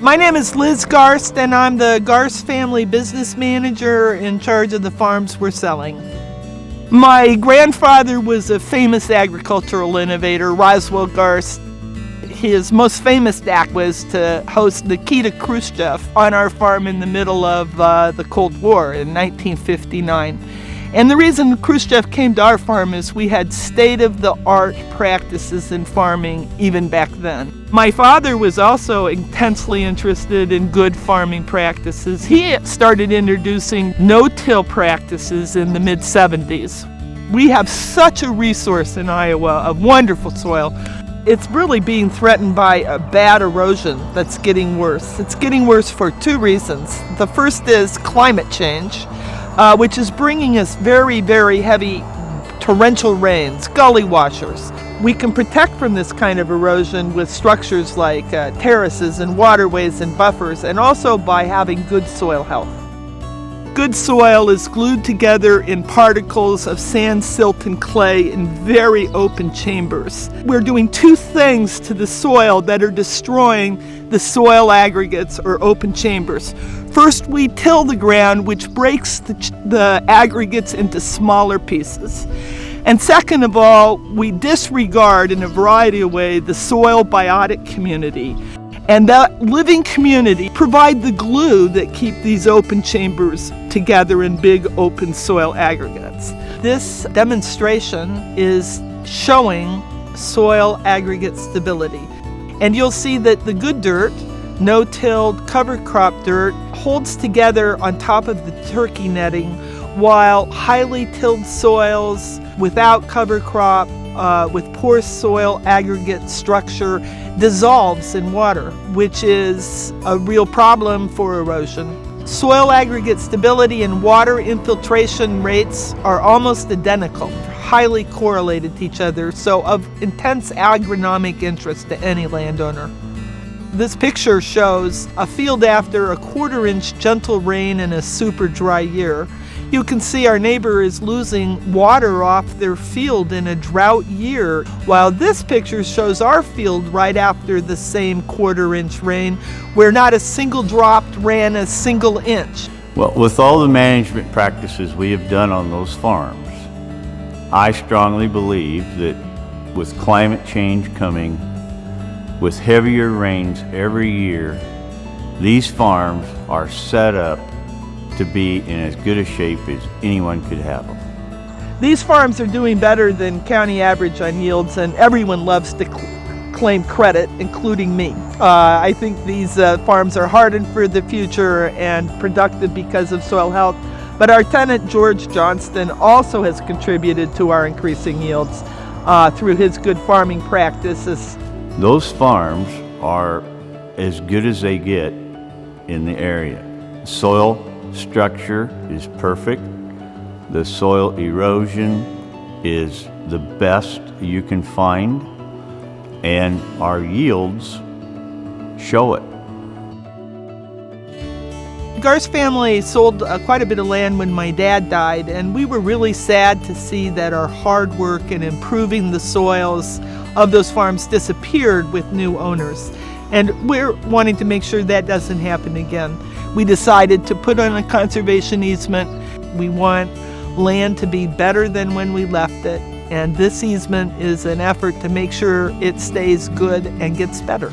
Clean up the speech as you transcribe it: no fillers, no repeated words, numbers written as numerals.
My name is Liz Garst, and I'm the Garst Family business manager in charge of the farms we're selling. My grandfather was a famous agricultural innovator, Roswell Garst. His most famous act was to host Nikita Khrushchev on our farm in the middle of the Cold War in 1959. And the reason Khrushchev came to our farm is we had state-of-the-art practices in farming even back then. My father was also intensely interested in good farming practices. He started introducing no-till practices in the mid-70s. We have such a resource in Iowa of wonderful soil. It's really being threatened by a bad erosion that's getting worse. It's getting worse for two reasons. The first is climate change, which is bringing us very, very heavy torrential rains, gully washers. We can protect from this kind of erosion with structures like terraces and waterways and buffers, and also by having good soil health. Good soil is glued together in particles of sand, silt, and clay in very open chambers. We're doing two things to the soil that are destroying the soil aggregates or open chambers. First, we till the ground, which breaks the aggregates into smaller pieces. And second of all, we disregard in a variety of ways the soil biotic community. And that living community provide the glue that keep these open chambers together in big open soil aggregates. This demonstration is showing soil aggregate stability. And you'll see that the good dirt, no-tilled cover crop dirt, holds together on top of the turkey netting, while highly tilled soils without cover crop, with poor soil aggregate structure, dissolves in water, which is a real problem for erosion. Soil aggregate stability and water infiltration rates are almost identical, highly correlated to each other, so of intense agronomic interest to any landowner. This picture shows a field after a quarter-inch gentle rain in a super dry year. You can see our neighbor is losing water off their field in a drought year, while this picture shows our field right after the same quarter-inch rain, where not a single drop ran a single inch. Well, with all the management practices we have done on those farms, I strongly believe that with climate change coming, with heavier rains every year, these farms are set up to be in as good a shape as anyone could have them. These farms are doing better than county average on yields, and everyone loves to claim credit, including me. I think these farms are hardened for the future and productive because of soil health, but our tenant George Johnston also has contributed to our increasing yields through his good farming practices. Those farms are as good as they get in the area. Soil structure is perfect. The soil erosion is the best you can find, and our yields show it. Garst family sold quite a bit of land when my dad died, and we were really sad to see that our hard work in improving the soils of those farms disappeared with new owners. And we're wanting to make sure that doesn't happen again. We decided to put on a conservation easement. We want land to be better than when we left it, and this easement is an effort to make sure it stays good and gets better.